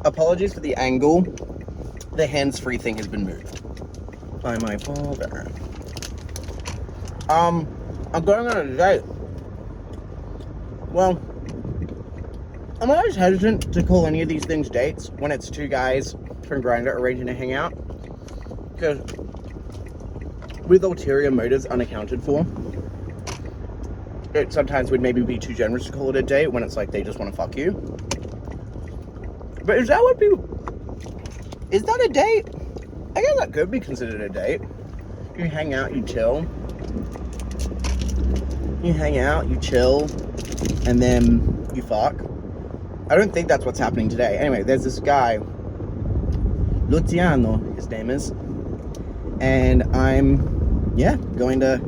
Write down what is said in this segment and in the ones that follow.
apologies for the angle. The hands-free thing has been moved by my father. I'm going on a date. Well, I'm always hesitant to call any of these things dates when it's two guys from Grindr arranging to hang out, because with ulterior motives unaccounted for, it sometimes would maybe be too generous to call it a date when it's like they just want to fuck you. But is that a date? I guess that could be considered a date. You hang out, you chill. You hang out, you chill, and then you fuck. I don't think that's what's happening today. Anyway, there's this guy, Luciano, his name is, and I'm, going to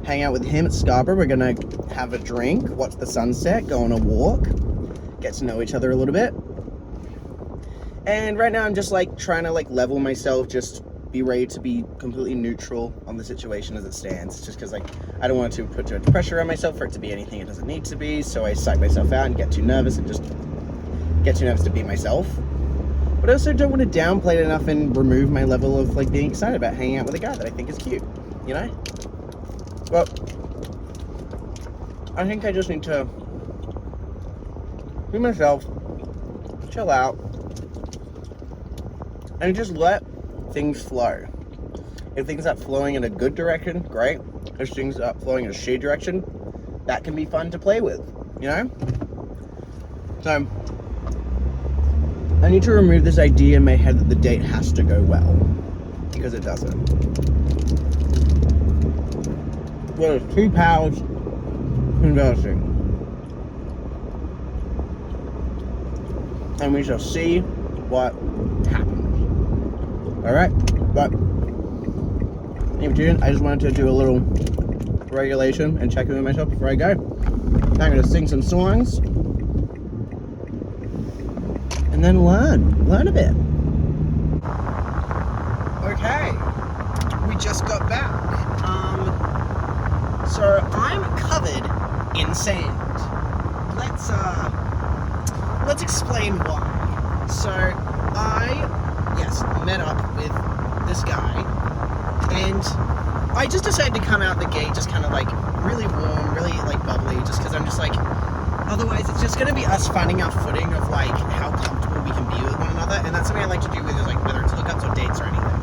hang out with him at Scarborough. We're gonna have a drink, watch the sunset, go on a walk, get to know each other a little bit. And right now I'm just like trying to like level myself, just be ready to be completely neutral on the situation as it stands, just because like I don't want to put too much pressure on myself for it to be anything it doesn't need to be, so I psych myself out and get too nervous and just get too nervous to be myself. But I also don't want to downplay it enough and remove my level of like being excited about hanging out with a guy that I think is cute, you know? Well, I think I just need to be myself, chill out, and just let things flow. If things are flowing in a good direction, great. If things are flowing in a shitty direction, that can be fun to play with, you know? So, I need to remove this idea in my head that the date has to go well, because it doesn't. Well, there's two pals conversing, and we shall see what happens. Alright, but in June, I just wanted to do a little regulation and check in with myself before I go. I'm going to sing some songs and then learn a bit. Okay, we just got back. So I'm covered in sand. Let's explain why. So I met up with this guy, and I just decided to come out the gate just kind of like really warm, really like bubbly, just because I'm just like, otherwise it's just going to be us finding our footing of like how comfortable we can be with one another, and that's something I like to do with like whether it's hookups or dates or anything.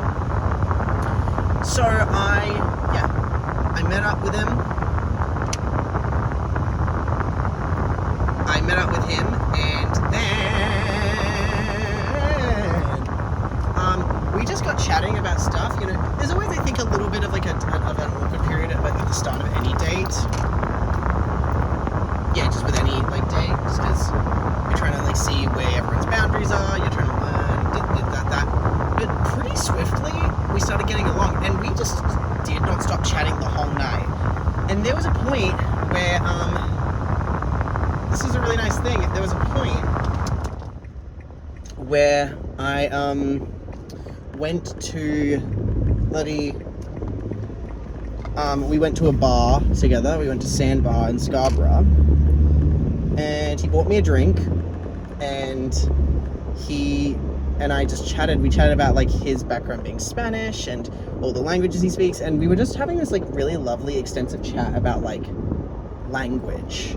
So I met up with him. And then we just got chatting about stuff. You know, there's always, I think, a little bit of like of an awkward period at the start of any date. Yeah, just with any like date, because you're trying to like see where everyone's boundaries are. You're trying to learn that. But pretty swiftly, we started getting along, and we just did not stop chatting the whole night. And there was a point where this is a really nice thing. There was a point where I went to we went to a bar together. We went to Sandbar in Scarborough, and he bought me a drink, and he and I just chatted. We chatted about like his background being Spanish and all the languages he speaks, and we were just having this like really lovely extensive chat about like language.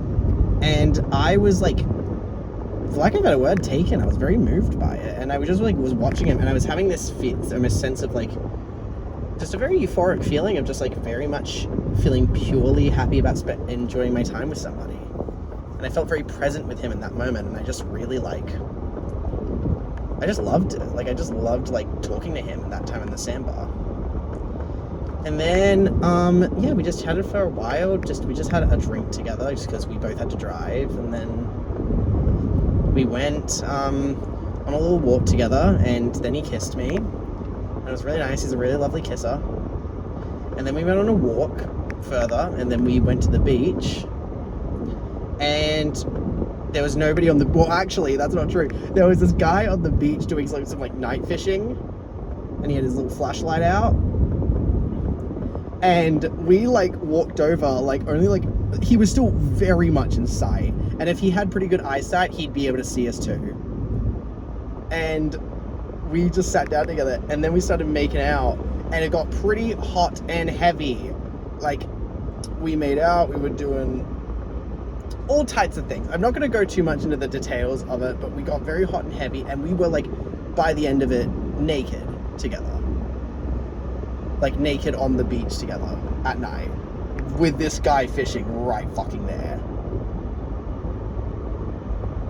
And I was like, for lack of a better word, taken. I was very moved by it, and I was just like was watching him, and I was having this sense of like just a very euphoric feeling of just like very much feeling purely happy about enjoying my time with somebody. And I felt very present with him in that moment, and I just really I just loved it. Like I just loved like talking to him at that time in the sandbar. And then, we just chatted for a while. We just had a drink together, just because we both had to drive. And then we went on a little walk together, and then he kissed me. And it was really nice. He's a really lovely kisser. And then we went on a walk further, and then we went to the beach. And there was nobody on the... Well, actually, that's not true. There was this guy on the beach doing some like night fishing, and he had his little flashlight out. And we like walked over, like only like he was still very much in sight, and if he had pretty good eyesight, he'd be able to see us too. and we just sat down together, and then we started making out, and it got pretty hot and heavy. Like, we made out, we were doing all types of things. I'm not going to go too much into the details of it, but we got very hot and heavy, and we were, like, by the end of it, naked together. Like, naked on the beach together at night, with this guy fishing right fucking there.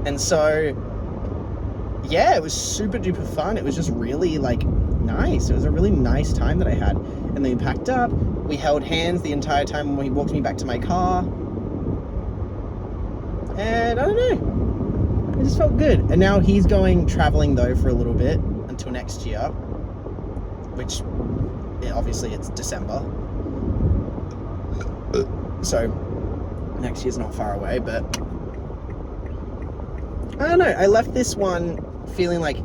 And so, yeah, it was super duper fun. It was just really, like, nice. It was a really nice time that I had. And then we packed up, we held hands the entire time when he walked me back to my car. And I don't know, it just felt good. And now he's going traveling though for a little bit until next year, which obviously it's December, so next year's not far away. But I don't know, I left this one feeling like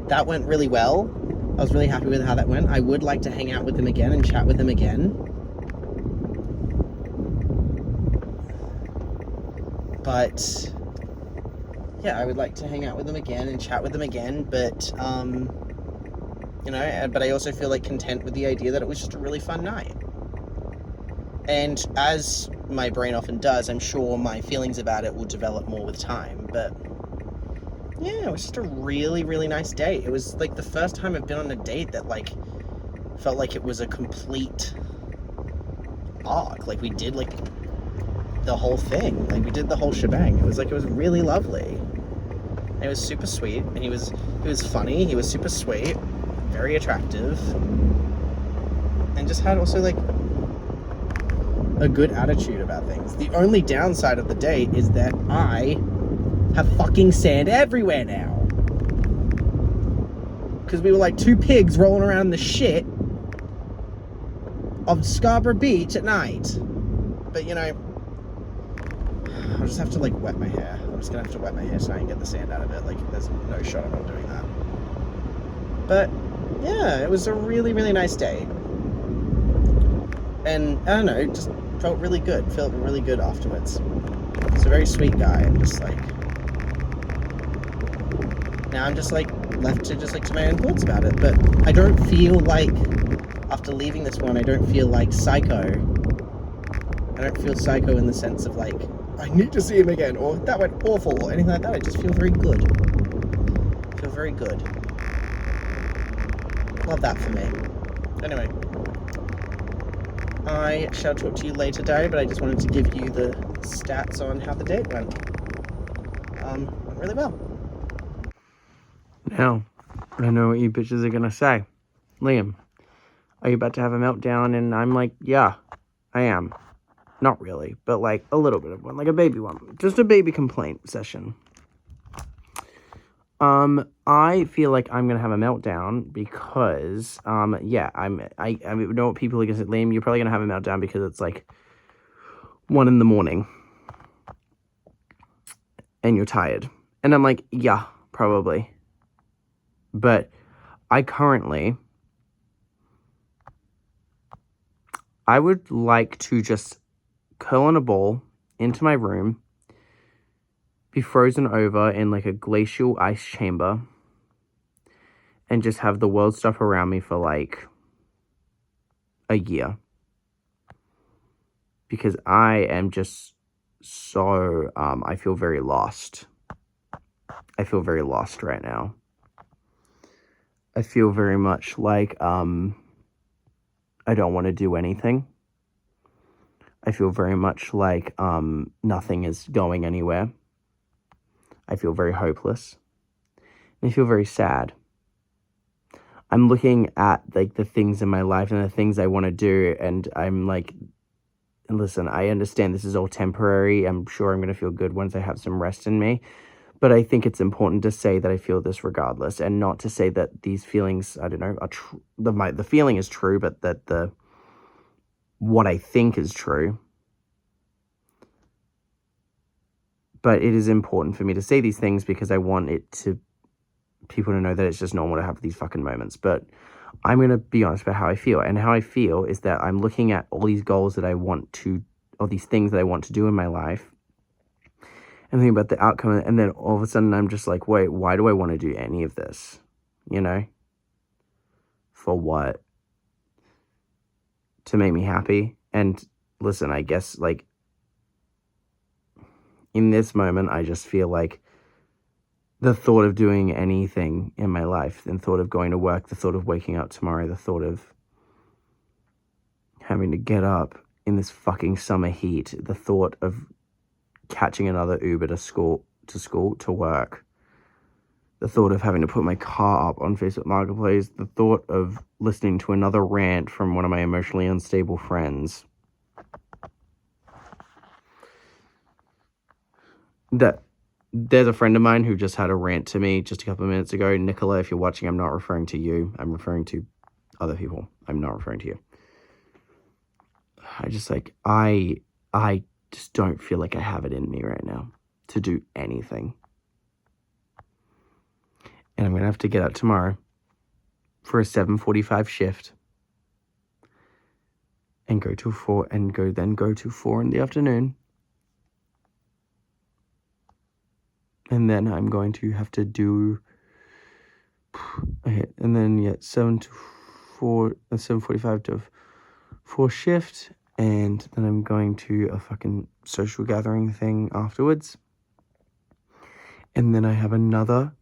that went really well. I was really happy with how that went. I would like to hang out with him again and chat with him again. But yeah, I would like to hang out with them again and chat with them again. But you know, but I also feel like content with the idea that it was just a really fun night. And as my brain often does, I'm sure my feelings about it will develop more with time. But yeah, it was just a really, really nice date. It was like the first time I've been on a date that like felt like it was a complete arc. Like we did like the whole thing. Like we did the whole shebang. It was really lovely. And it was super sweet, and he was funny, he was super sweet, very attractive, and just had also like a good attitude about things. The only downside of the date is that I have fucking sand everywhere now. Because we were like two pigs rolling around in the shit of Scarborough Beach at night. But you know, I'll just have to like wet my hair. I'm just gonna have to wet my hair tonight and get the sand out of it. Like, there's no shot of not doing that. But yeah, it was a really, really nice day. And I don't know, it just felt really good. Felt really good afterwards. He's a very sweet guy, and just like now I'm just like left to just like to my own thoughts about it. But I don't feel like after leaving this one, I don't feel like psycho. I don't feel psycho in the sense of like, I need to see him again, or that went awful, or anything like that. I just feel very good. Feel very good. Love that for me. Anyway, I shall talk to you later, Dari, but I just wanted to give you the stats on how the date went. Went really well. Now, I know what you bitches are gonna say. Liam, are you about to have a meltdown? And I'm like, yeah, I am. Not really, but like a little bit of one, like a baby one. Just a baby complaint session. I feel like I'm gonna have a meltdown because, yeah, I know what people are gonna say, Liam, you're probably gonna have a meltdown because it's like 1 a.m. and you're tired. And I'm like, yeah, probably. But I would like to just curl in a ball into my room, be frozen over in like a glacial ice chamber, and just have the world stop around me for like a year. Because I am just so, I feel very lost. I feel very lost right now. I feel very much like, I don't want to do anything. I feel very much like nothing is going anywhere. I feel very hopeless. And I feel very sad. I'm looking at like the things in my life and the things I want to do, and I'm like, listen, I understand this is all temporary. I'm sure I'm going to feel good once I have some rest in me. But I think it's important to say that I feel this regardless, and not to say that these feelings, I don't know, are the feeling is true, but that what I think is true. But it is important for me to say these things because I want people to know that it's just normal to have these fucking moments. But I'm going to be honest about how I feel. And how I feel is that I'm looking at all these goals that I want to, or these things that I want to do in my life. and think about the outcome, and then all of a sudden I'm just like, wait, why do I want to do any of this? You know? For what? To make me happy? And listen, I guess, like, in this moment, I just feel like the thought of doing anything in my life, the thought of going to work, the thought of waking up tomorrow, the thought of having to get up in this fucking summer heat, the thought of catching another Uber to work, the thought of having to put my car up on Facebook Marketplace, the thought of listening to another rant from one of my emotionally unstable friends. That there's a friend of mine who just had a rant to me just a couple of minutes ago. Nicola, if you're watching, I'm not referring to you. I'm referring to other people. I'm not referring to you. I just don't feel like I have it in me right now to do anything. And I'm going to have to get up tomorrow for a 7:45 shift and go to 4 in the afternoon. And then I'm going to have to do, and then 7:45 to 4 shift, and then I'm going to a fucking social gathering thing afterwards. And then I have another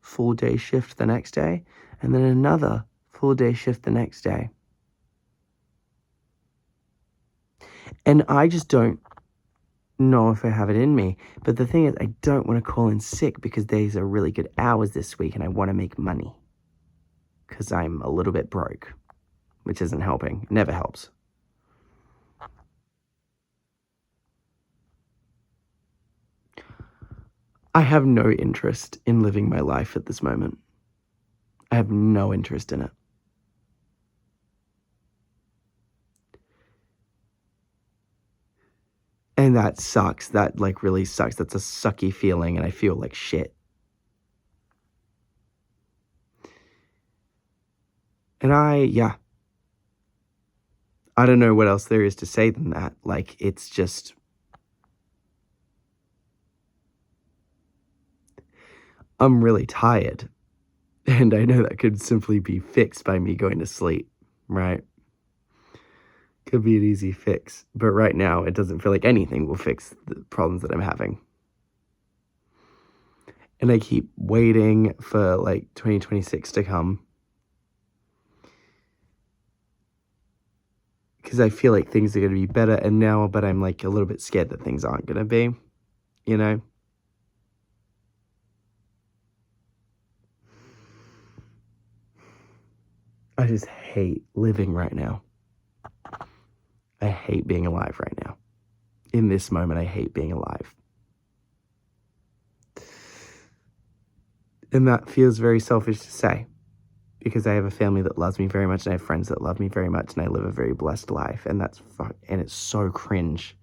full day shift the next day, and then another full day shift the next day. And I just don't know if I have it in me. But the thing is, I don't want to call in sick because these are really good hours this week and I want to make money. Because I'm a little bit broke, which isn't helping. Never helps. I have no interest in living my life at this moment. I have no interest in it. And that sucks. That, like, really sucks. That's a sucky feeling, and I feel like shit. And I don't know what else there is to say than that. Like, it's just... I'm really tired. And I know that could simply be fixed by me going to sleep, right? Could be an easy fix. But right now, it doesn't feel like anything will fix the problems that I'm having. And I keep waiting for, like, 2026 to come. Because I feel like things are going to be better and now, but I'm, like, a little bit scared that things aren't going to be, you know? I just hate living right now. I hate being alive right now. In this moment, I hate being alive. And that feels very selfish to say, because I have a family that loves me very much, and I have friends that love me very much, and I live a very blessed life, and and it's so cringe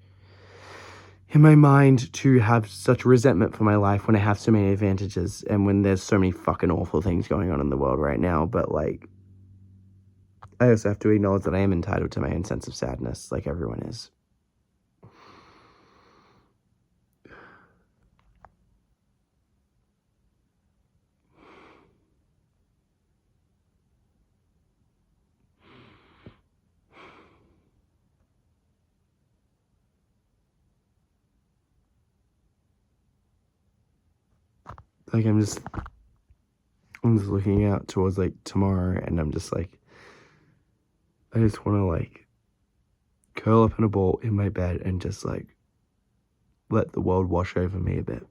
in my mind to have such resentment for my life when I have so many advantages, and when there's so many fucking awful things going on in the world right now. But, like, I also have to acknowledge that I am entitled to my own sense of sadness, like everyone is. Like, I'm just looking out towards, like, tomorrow, and I'm just like, I just want to, like, curl up in a ball in my bed and just, like, let the world wash over me a bit.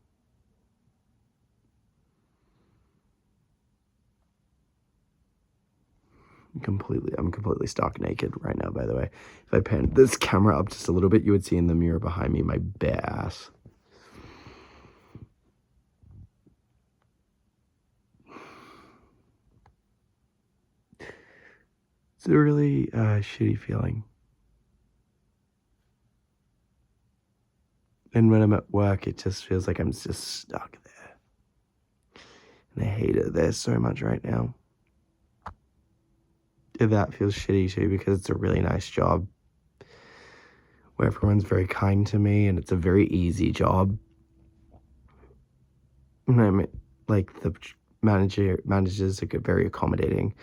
I'm completely stark naked right now, by the way. If I pan this camera up just a little bit, you would see in the mirror behind me my bare ass. It's a really shitty feeling. And when I'm at work, it just feels like I'm just stuck there. And I hate it there so much right now. And that feels shitty too, because it's a really nice job where everyone's very kind to me, and it's a very easy job. like the managers are very accommodating,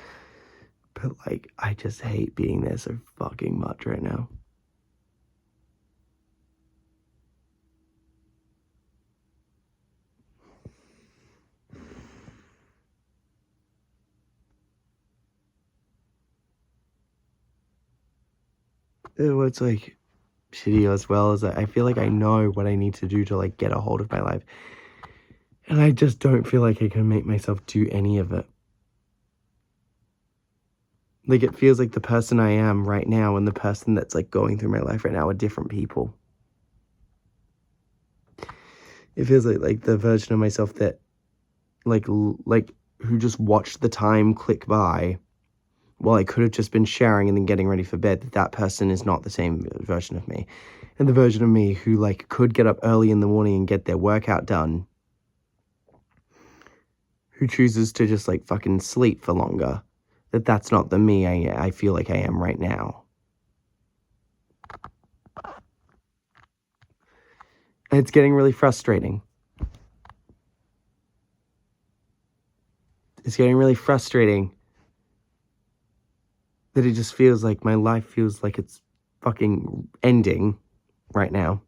but like I just hate being there so fucking much right now. And what's like shitty as well is that I feel like I know what I need to do to like get a hold of my life, and I just don't feel like I can make myself do any of it. Like it feels like the person I am right now and the person that's like going through my life right now are different people. It feels like the version of myself that like who just watched the time click by while I could have just been showering and then getting ready for bed, that person is not the same version of me. And the version of me who like could get up early in the morning and get their workout done, who chooses to just like fucking sleep for longer, that's not the me I feel like I am right now. And it's getting really frustrating. It's getting really frustrating that it just feels like my life feels like it's fucking ending right now.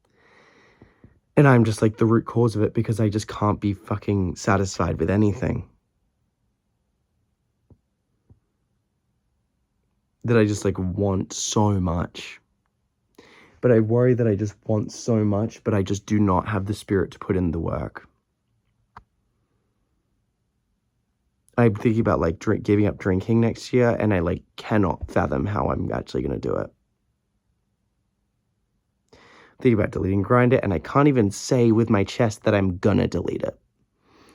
And I'm just like the root cause of it because I just can't be fucking satisfied with anything. That I just like want so much. But I worry that I just want so much, but I just do not have the spirit to put in the work. I'm thinking about like giving up drinking next year, and I like cannot fathom how I'm actually going to do it. Thinking about deleting Grindr, and I can't even say with my chest that I'm gonna delete it.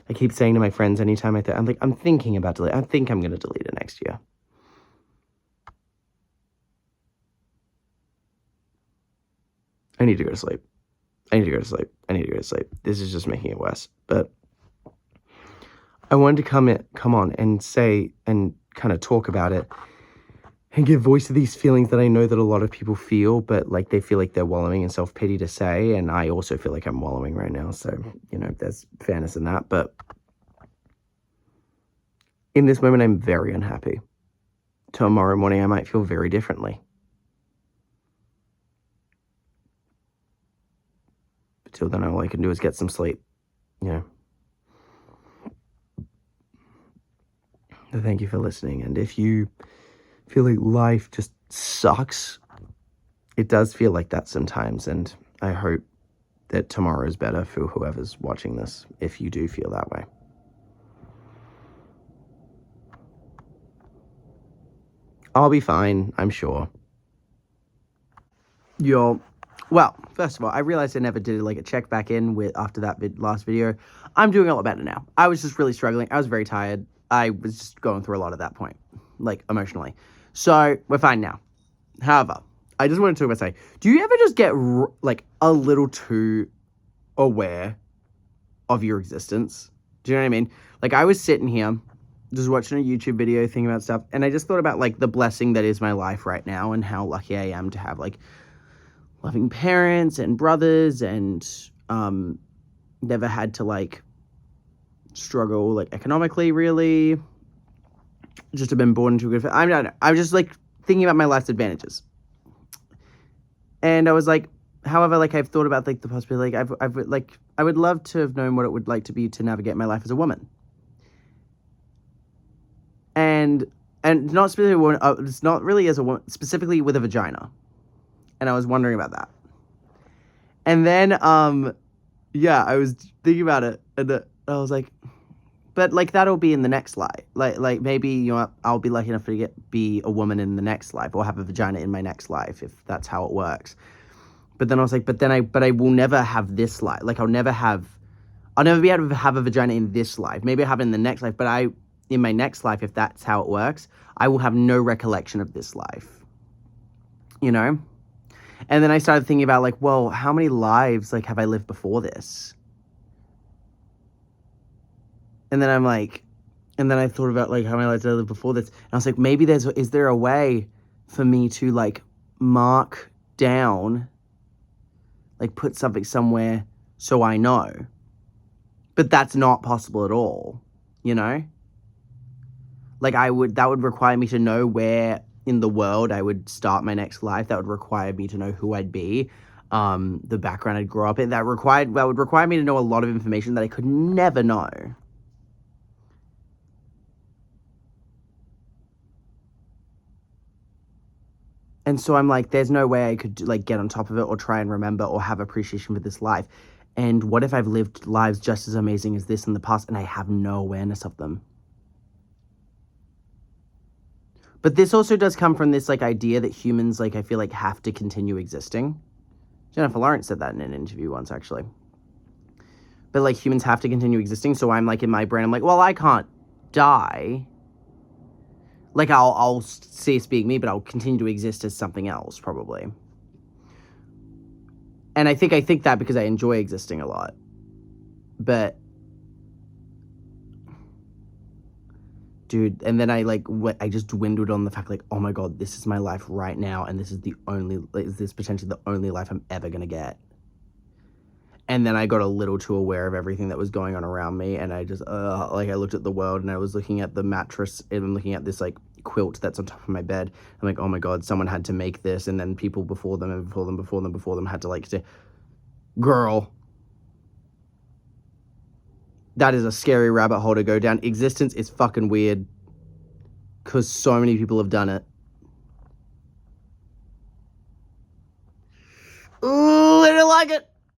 I keep saying to my friends anytime I'm thinking about delete. I think I'm gonna delete it next year. I need to go to sleep. I need to go to sleep. I need to go to sleep. This is just making it worse. But I wanted to come on and say and kind of talk about it and give voice to these feelings that I know that a lot of people feel, but like they feel like they're wallowing in self-pity to say, and I also feel like I'm wallowing right now. So, you know, there's fairness in that. But in this moment, I'm very unhappy. Tomorrow morning, I might feel very differently. Till then, all I can do is get some sleep, you know. So thank you for listening. And if you feel like life just sucks, it does feel like that sometimes. And I hope that tomorrow is better for whoever's watching this, if you do feel that way. I'll be fine, I'm sure. Well, first of all, I realized I never did like a check back in with after that last video. I'm doing a lot better now. I was just really struggling. I was very tired. I was just going through a lot at that point, like emotionally. So we're fine now. However, I just wanted to say, do you ever just get like a little too aware of your existence? Do you know what I mean? Like I was sitting here just watching a YouTube video thinking about stuff, and I just thought about like the blessing that is my life right now and how lucky I am to have like loving parents and brothers, and never had to like struggle like economically really. Just have been born into a good family. I'm just like thinking about my life's advantages, and I was like, however, like I've thought about like the possibility, like I've like I would love to have known what it would like to be to navigate my life as a woman, and not specifically it's not really as a woman, specifically with a vagina, and I was wondering about that. And then, yeah, I was thinking about it, and I was like, but like that'll be in the next life. Like maybe, you know, I'll be lucky enough to be a woman in the next life, or have a vagina in my next life, if that's how it works. But then I was like, but I will never have this life. Like I'll never be able to have a vagina in this life. Maybe I'll have it in the next life, but in my next life, if that's how it works, I will have no recollection of this life. You know? And then I started thinking about like, well, how many lives like have I lived before this? And then I thought about like how many lives did I live before this? And I was like, maybe is there a way for me to like mark down, like put something somewhere so I know? But that's not possible at all, you know? Like, that would require me to know where in the world I would start my next life. That would require me to know who I'd be, the background I'd grow up in. That would require me to know a lot of information that I could never know. And so I'm like, there's no way I could like get on top of it or try and remember or have appreciation for this life. And what if I've lived lives just as amazing as this in the past and I have no awareness of them? But this also does come from this like idea that humans, like, I feel like have to continue existing. Jennifer Lawrence said that in an interview once, actually. But like humans have to continue existing. So I'm like, in my brain, I'm like, well, I can't die. Like, I'll cease being me, but I'll continue to exist as something else, probably. And I think that because I enjoy existing a lot. But, dude, and then I just dwindled on the fact, like, oh my God, this is my life right now, and this is potentially the only life I'm ever gonna get. And then I got a little too aware of everything that was going on around me, and I just, I looked at the world, and I was looking at the mattress, and I'm looking at this, like, quilt that's on top of my bed. I'm like, oh my God, someone had to make this, and then people before them, and before them, before them, before them had to, like, say, girl. That is a scary rabbit hole to go down. Existence is fucking weird, because so many people have done it. Ooh, I don't like it.